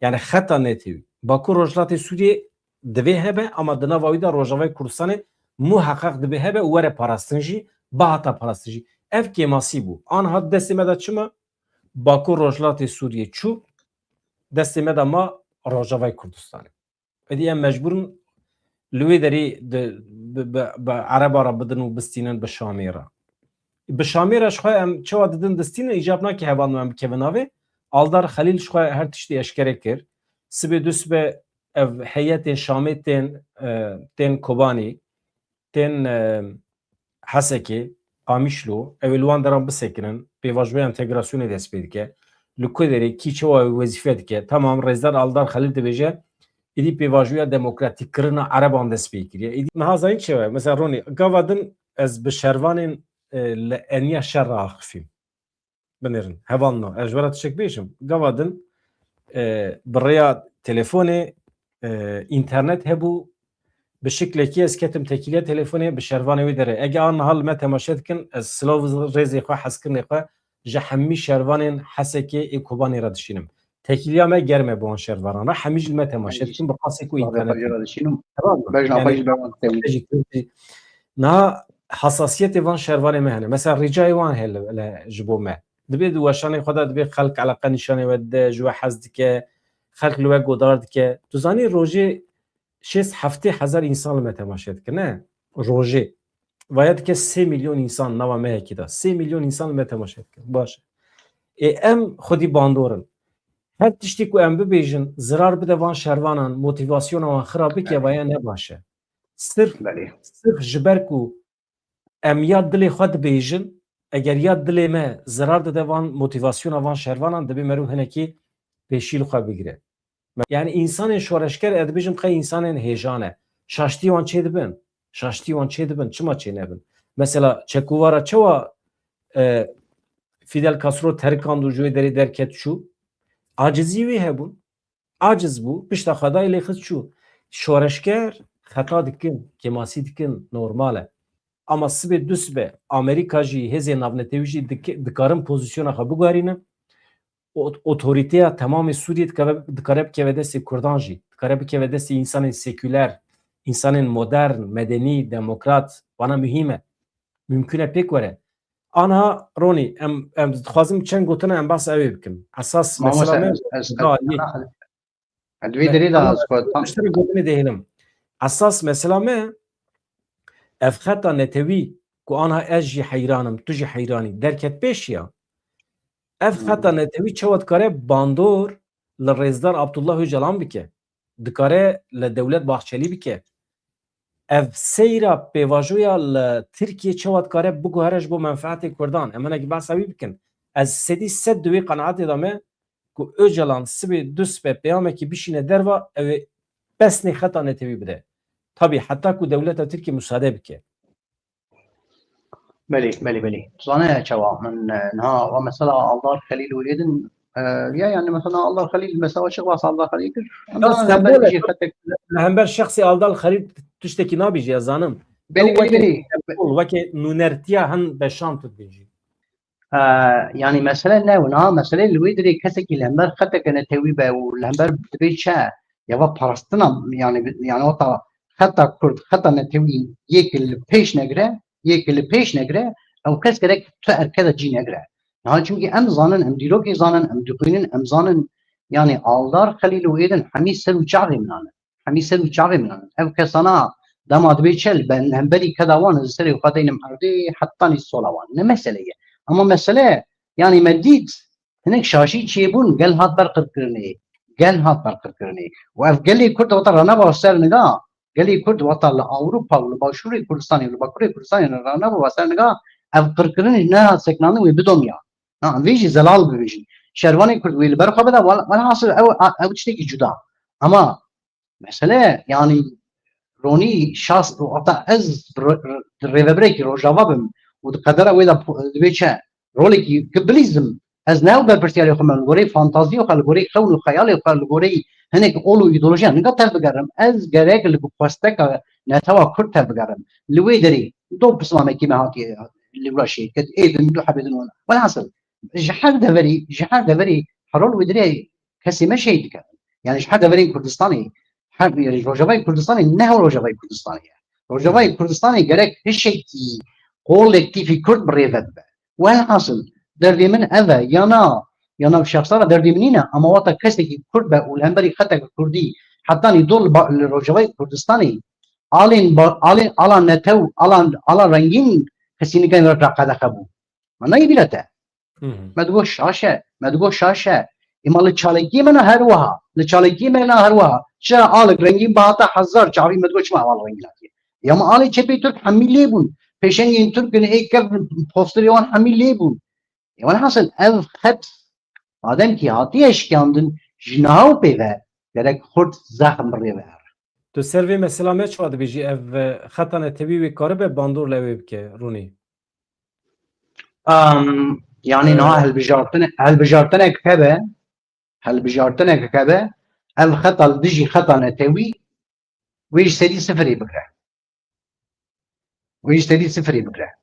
يعني خطا نتیوی باکو روجلات سوریه دوی هبه اما دناوی ده روجاوای کردستان محقق دوی هبه وره پاراستنجی باهاتا پاراستنجی اف کی ماسی بو آنها دست مدا چما باکو روجلات سوریه چو دست مدا ما روجاوای کردستان ادی مجبورن لوی داری به عرب را بدن و بستینن به شامیرا به شامیرش خواه ام چوا ددن دستین ایجاب ناکی هوانو ام کبناوه آلدار خلیل شخواه هر تشتی اشکره کر سبه دو سبه حیات شامی تین کوبانی تین حسکی آمیشلو اولوان دران بسکنن به واجبه انتگراسیون دست بید که لکو داری کی چوا وظیفه که تمام رزدار آلدار خلیل دبیجه ایدی پیواژویا دموکراتیک کرنا عربان دست پیکریه ایدی نهازاین چه مثلا رونی گاودن از بشروان لانیا شر آخفیم بنرن هوانو اجورات شک بیشم گاودن بریا تلفن اینترنت هبو به شکل کی از کتم تکیله تلفنی بشروان وی داره اگه آن حال ما تماشات کن از سلاو رزی خو حسکن خو جهمی شروان حسکی کوبانی را دشینم تکیلیا ما گرمه بون شروانه همیشه ما تماشات کن بقاسه کو اینترنت نه حساسیت وان شروان مهنه مثلا رجای وان هل جبو ما دبید وشان خدا دبید خلق علاقه نشانه ود جو حزد که خلق لو گودارد که تو زانی روزی 6,000 انسان ما تماشات کنه روزی باید که 3 میلیون انسان نوا مه کیدا 3 میلیون انسان ما تماشات کنه باشه ام خودی باندورن هر تشتی کو ام ببیجن zarar بده وان شروانان موتیواسیون وان خرابه که باید نباشه صرف جبرکو ام یاد دل خود بیجن اگر یاد دل ما zarar دده وان موتیواسیون وان شروانان دبی مرو هنکی پیشیل خو بگیره yani insan şoreşker edbijim qay insanın hejane şaştı wan çedibin şaştı wan çedibin çima çenebin mesela çekuvara çava Fidel Castro terkan dujuy deri derket şu acizi ve hebun aciz bu pişta xadai lexit şu şoreşker xata dikin kemasi dikin normale ama sibe düsbe Amerika ji heze navnetevi dikarin pozisyona xwe bigarîne otoriteya tamamı Suriye dikare bikeve destê Kurdan jî dikare bikeve destê insanên seküler insanên modern medeni demokrat bana mühim e mümkün e pêk were anha Ronî em dixwazim çend gotina em bas evê bikin esas mesela me gotinê dêhînim esas mesela me ev xeta netewî ku anha ez jî heyranim tu jî heyranî derket pêş ya ev xeta netewî çawa dikare bandor li Rêzdar Abdullah Öcalan bike dikare li Dewlet Bahçelî bike ev seyra pêvajoya li Tirkiye çawa dikare biguhere ji bo menfaetê Kurdan em hinekî behsa wî bikin ez sedî sed di wê qenaetê de me ku Öcalan sibê du sibê peyamekî bişîne derva ew ê pesnê xeta netewî bide tabii heta ku dewleta Tirkiye müsaade bike بله زانه چوا من نها و مثلا الله خلیل ولیدن یا yani mesela Allah Halil mesela açık varsa Allah Halil همبر شخصی آلدال خرید تشتکی نابیجی از زانم بلی وکی نونرتیا هن بشام تود بیجی yani mesela ne ona mesela lüydiri keseki lember hatta gene tevibe و lember biçe ya va parastina yani o ta hatta kurt hatta ne tevi yekil peş negre yekil peş negre او kes gerek tu erkede cin negre yani çünkü em zanın em diroki zanın em dukinin em zanın yani aldar Halil ويدن حميد سلو شعبي منان حميد سلو شعبي منان ev kesana damad biçel ben hem beri kadavan seri qadayım ardi hatta ni solavan ne meseleye ama mesele yani medid hinek şaşi çebun gel hat ber qırqırni gel hat ber qırqırni ve ev geli kurt vata rana basar niga geli kurt vata Avrupa ve başuri Kürdistan'ı ve bakuri Kürdistan'ı rana basar niga ev qırqırni ne seknanı ve bidomya ha viji zelal viji şervani kurt ve ber qabada ve hasıl ev çteki juda ama mesele yani Roni şahs hatta ez revebreki rojava bim و قدر ويدا بيچه رولي كبليزم از ناو برپرسیاری خو من گوری فانتازی و گوری خون و خیال و گوری هنک اولو ایدئولوژی نگا تر بگرم از گرگ لگو پستک نتوا کرد تر بگرم لوی دری دو بسمامه کی مهاتی لوراشی کت ایدن دو حبیدن ولا حصل جهر دوري حرول ودري كسي ما شيء كان يعني شحال دوري كردستاني حرب يعني روجافاي كردستاني نه روجافاي كردستاني روجافاي كردستاني جرك هالشيء كولكتيفي كرد بريفت وين حاصل دردي من اذا يانا بشخصا دردي منينا اما وقت كسي كرد والهمبري خطك كردي حتى يدور الروجافاي كردستاني آلان نتو آلان رنگين كسي كان رقعه خبو ما يبيلته ما تقول شاشه اما لچالگی من هر وها لچالگی من هر وها چرا آلک رنگین باتا هزار چاوی ما تقول شما والله رنگلاتی یا ما آلی چپی ترک حمیلی بون پیشن این ترک نه یک پوستریان حمیلی بون یا حاصل اف خط آدم کی آتیش کندن جناو پیوه درک خود زخم بریوه تو سروی مثلا ما چه وقت بیجی اف خطانه تبی کاره به باندور لوی بکه رونی يعني نها هل بجارتنا كبه الخطا دجي خطا نتوي ويش سدي صفري بكره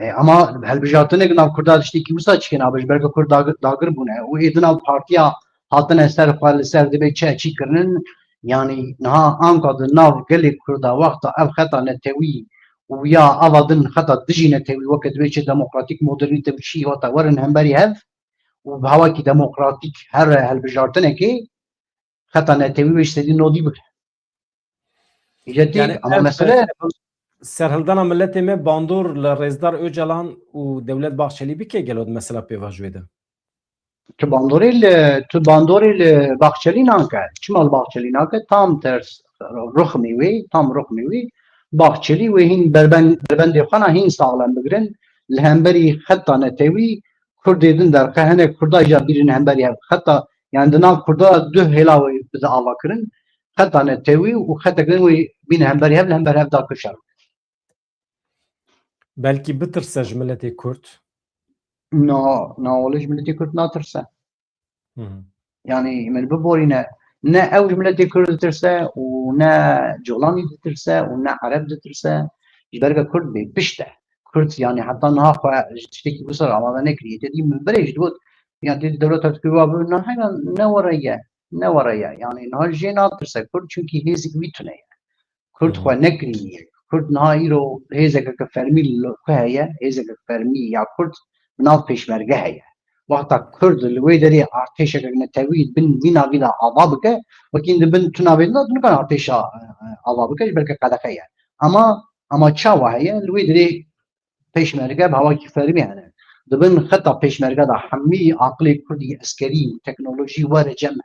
اما هل بجارتنا ناو كردا دشتي كي وسا چكنا باش برك كرد داغر بونه و ايدنا بارتيا هاتن سر قال سر دبي چي كرنن يعني نها انقض ناو قال كردا وقت الخطا نتوي ويا أفضل خطأ دجينة توي وقت بيش ديمقراطيك مودرنيتي بشي وطورن همبري هف وبهواكي ديمقراطيك هر هالبجارتنا كي خطأ نتوي بيش تدي نودي بك يعني اما مسألة سرهلدانا ملتي ما باندور لرئيسدار اوجلان ودولت باخشلي بكي قالوا مثلا بيفاجوي ده تباندوري الباخشلي نانكا شما الباخشلي نانكا تام ترس رخمي وي باخچلی و هین بربند خانه هین ساغلم بگرن لهمبری خطا نتوی کرد دیدن در قهنه کردا جا بیرن همبری خطا يعني دنا کردا دو هلاوی بده آوا کرن خطا نتوی و خطا کرن و بین همبری هم همبری هم دا کشار بلكي بترسج ملتي كرد ناولش ملتي كرد ناترسه يعني من ببورينا نا اوج ملتي كرد ترسه ونا جولاني ترسه ونا عرب ترسه يبرق كرد بيشته كرد يعني حتى نها خو تشتكي بصر على نكري تدي من بريش دوت يعني الدولة تركيا بنا هنا نوريا يعني نها جينا ترسه كرد چونكي هيزك بيتونه كرد خو نكري كرد نها يرو هيزك كفرمي كهيا هيزك كفرمي يا كرد ناف بيشمرجه هيا وقتا کرد لوی داری ارتش نتوید بن بینا بینا عذابك وكين بن تنابيد لا نكون ارتش عذابك بلکه قدقه اما چاوا هي لوی داری پیشمرگه به هوا کی فرمی هنه دبن خطا پیشمرگه دا حمی عقلی کردی عسکری تکنولوژی ور جمع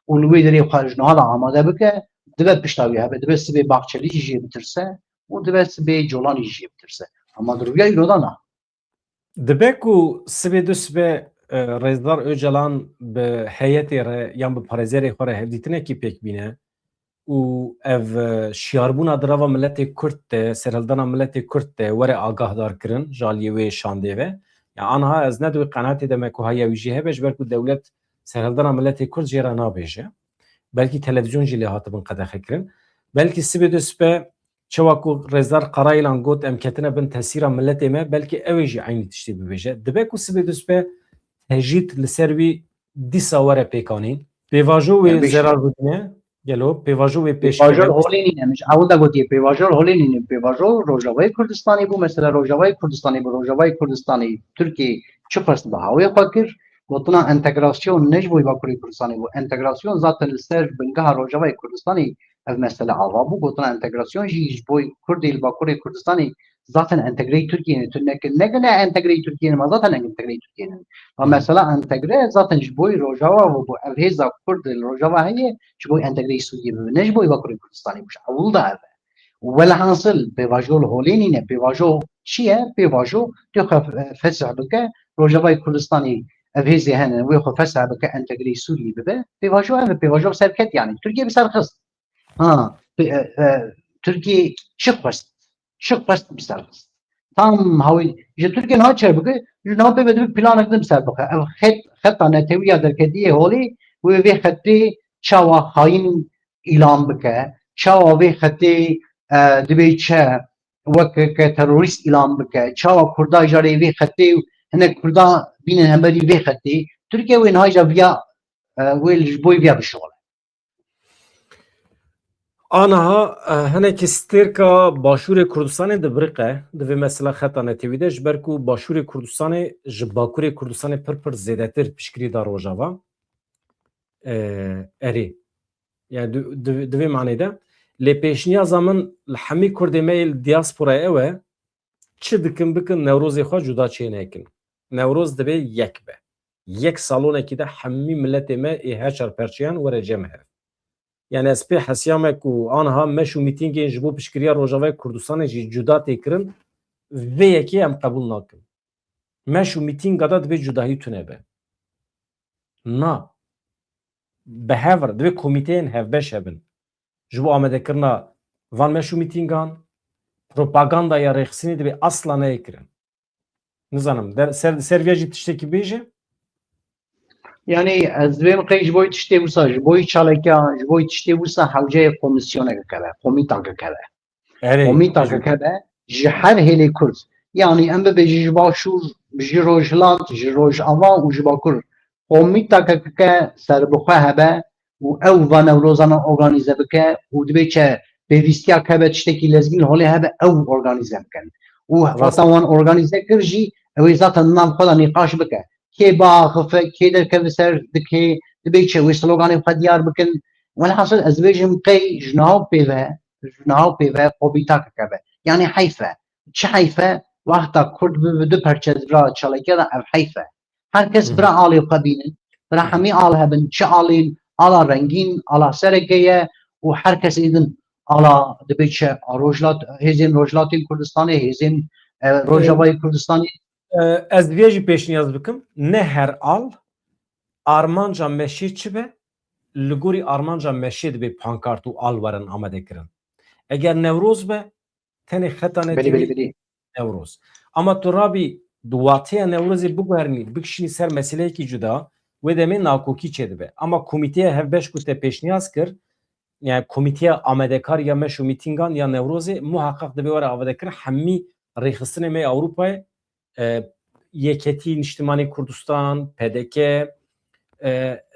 و لوی داری خارج نه حالا آماده بکه دبه پشتاوی هبه دبه سبه باغچلی جی بترسه و دبه سبه جولانی جی بترسه اما درویا ایرودانا دبكو سبي دسبه رئيسدار اوجلان به هيئتي يام بپاريزيري خوره هفديتنه كي بيك بينه و اف شياربونا دراوا ملتي كرت سرهلدانا ملتي كرت ورا آگاه دار كرن جاليوي شانديوه يعني انها از ندوي قناتي دمكو هيا ويجي هبش بركو دولت سرهلدانا ملتي كرت جيرا نابيجه بلكي تلفزيون جي لهات بن قدخ كرن بلكي سبي دسبه شواكو رزار قرايلان قوت امكتنا بن تسيرا ملتي ما بلكي اويجي عيني تشتي ببيجه دبكو سبي دسبه هجيت لسروي دي صوره بيكانين بيواجو و زرار بودنه يلو بيواجو و بيش بيواجو هوليني مش عاودا قلت بيواجو هوليني بيواجو روجاوي كردستاني بو مثلا روجاوي كردستاني بو روجاوي كردستاني تركي شفرست بهاوي فكر قلتنا انتجراسيون نجبو باكوري كردستاني بو انتجراسيون ذات السيرف بنقها روجاوي كردستاني مثلا عربو قلتنا انتجراسيون جيجبوي كردي الباكوري كردستاني ذاتن انتجري تركيا نكنا انتجري تركيا ما ذاتن انتجري تركيا فمثلا انتجري ذاتن جبوي روجاوا وبو الهيزا كرد الروجاوا هي جبوي انتجري سوريا نجبوي باكوري كردستاني مش اول ده ولا حاصل بيواجو الهوليني نه بيواجو شيء بيواجو تخف فسع بك روجاوا كردستاني الهيزا هنا ويخف فسع بك انتجري سوريا بيواجو سركت يعني تركيا بسرخص تركيا شق بس بسرخص tam hawi ji Türkiye ne çer bike ji ne pe bir plan ekdim ser bike ev xeta neteviya derkediye holî ve vê xetê çawa hain ilan bike çawa vê xetê dibe çe wek ke terorist ilan bike çawa Kurda jarê vê xetê hinek Kurda bînin hemberî vê xetê Türkiye wê niha viya wê ji bo viya bişole. Anaha hinekî stêrka Başûrê Kurdistanê dibiriqe divê mesela xeta netewî de ji ber ku Başûrê Kurdistanê ji Bakurê Kurdistanê pir zêdetir piştgirî da rojava erê yani divê manê de lê pêşniyaza min li hemî Kurdê me yê diasporaya ew e çi dikin bikin Newrozê xwe cuda çê nekin. Newroz dibe yek be. Yek salonekî de hemî milletê me ê heşar perçeyan were cem hev. Yani ez pê hesiya me ku aniha meş û mîtîngên ji bo piştgiriya Rojavayê Kurdistanê jî cuda tê kirin vê yekê em qebûl nakin. Meş û mîtînga da divê cudahî tune be. Na. Bi hev re divê komîteyên hevbeş hebin. Ji bo amedekirina van meş û mîtîngan propagandaya rêxisînê divê asla nekirin. Nizanim ser jî tiştekî bêje? Yani ez vê miqê ji bo tiştê wisa ji bo çaleka ji bo tiştê wisa hewceyê komisyonek keve komîta keve komîta keve ji her hêlê Kurd yani em bibêjî ji Başûr ji Rojhilat ji Rojava û ji Bakur komîta ke serbixwe hebe û ew va Newrozan organize bike û dibe çe pêvîstiya keve tiştekî lezgîn holê hebe ew organize bikin û vatan wan organize kir jî ew ê zaten nav xwe da nîqaş bike kê baxıfe kê derkeve ser dikê dibe çe wê sloganê xwe diyar bikin welhasil ez bêjim qey ji nav pêve komîta keve yani heyfe çi heyfe wexta Kurd bi du perçezra çaleke da ev heyfe herkes bira alê xwe bînin bira hemî al hebin çi alên ala rengîn ala serekê ye û herkes êdin ala dibe çe rojlat hêzên Rojlatên Kurdistanê hêzên Rojavayê Kurdistanê Ez vê jî pêşniyaz bikim ne her al armanca meşî çi be li gorî armanca meşê dibe pankart û al werin amadekirin. Eger Newroz be tenê xeta netewî Newroz. Ama tu rabî duwatiya Newrozê biguherînî bikişînî ser meseleyekî cuda wê demê nakokî çê dibe. Ama komîteya hevbeş ku te pêşniyaz kir yani komîteya amedekar ya meş û mîtîngan ya Newrozê muheqeq dibe were avêdekir hemî rêxistinê me Ewropayê Yeketî Niştimanî Kurdistan, PDK,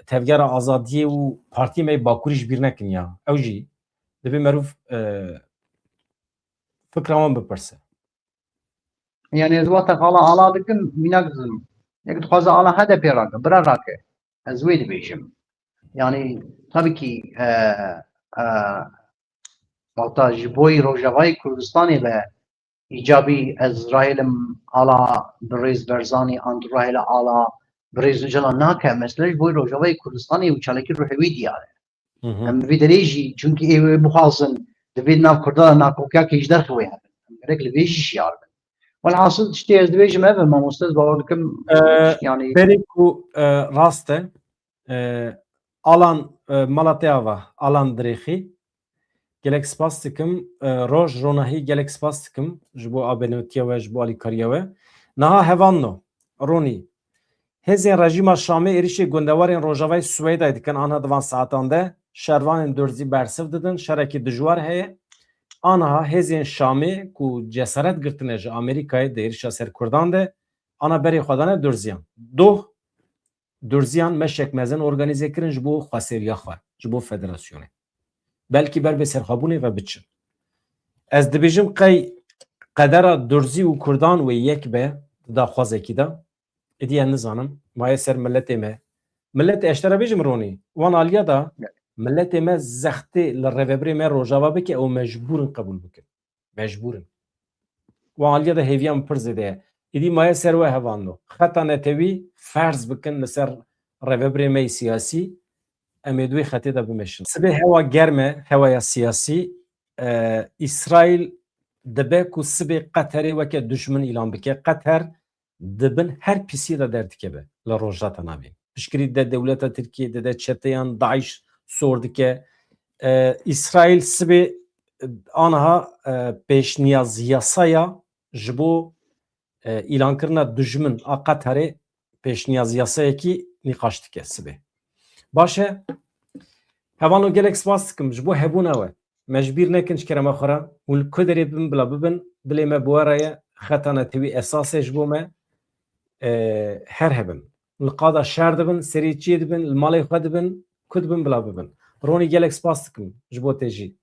Tevgera Azadiyê û Partiyê me Bakurî ji bîr nekin ya. Ew jî dibe merûv fikra wan bipirse. Yani ez wata ala dikim mînak dizim. Yek dixwaze ala HDP rake, bira rake. Ez wê dibêjim. Yani tabii ki wata ji boî Rojavayê Kurdistanê ve îcabî ez rahêlim ala bi rêz Berzanî an tu rahêle ala bi rêz Öcalan nake. Mesele ji boî Rojavayê Kurdistanê û çalekî ruhewî diyar e. Em vê derê jî çünkü ê bixwazin divê nav Kurda nakokiyakê ji derxê wê hebin. Em gerek li vê jî şiyar bin. Velhasıl tiştê ez dibêjim ev mamoste ez bawer dikim yani berê ku rast e alan Malatyaya ve alan dirêxî gelek spas dikim roj ronahî gelek spas dikim ji bo abênewtiya we ji bo alîkariya we. Niha hevanno Ronî hêzên rejîma Şamê êrişê gundewarên Rojavayê Swêdayê dikin aniha divan saetan de şervanên durzî bersiv didin şerekî dijwar heye aniha hêzên Şamê ku cesaret girtine ji Amerîkayê di êrişa ser Kurdan de ana berê xwe dane durziyan. Doh durziyan meşek mezin organize kirin ji bo xweseriya xwe ji bo federasyonê. Belkî ber bê serxwebûnê ve biçin. Ez dibêjim qey qedera durzî û Kurdan wê yek be da xwazekî de êdî nizanim maye ser milletê me. Milletê eştera bêjim Ronî wan aliya da milletê me zextê li rêveberê me Rojava bike ew mecbûrin qebûl bikin. Mecbûrin. Wan aliya da hêviyan pir zêde ye. Êdî maye ser we hevando. Xeta netewî ferz bikin li ser rêveberê me siyasî em ê duê xetê de bimeşin. Sibê hewa germ e hewaya siyasî İsraîl dibe ku sibê Qeterê weke düşmin îlan bike. Qeter dibin her pisî de derdikeve li rojata navê. Piştgirî de dewleta Tirkiye de çeteyan Daeş sor dike. İsraîl sibê aniha pêşniyaz yasaya ji bo îlankirina dijmin a Qeterê pêşniyaz yasayekî nîqaş dike sibê. Baş e, hevano gelek spas dikim ji bo hebûna we. Me ji bîr nekin ji kerema xwe re û li ku derê bibin bila bibin dilê me bi we re ye xeta netewî esasê ji bo me her hebin. Li qada şer dibin, serî çiyê dibin, li malê xwe dibin, ku dibin bila bibin. Ronî gelek spas dikim ji bo te jî.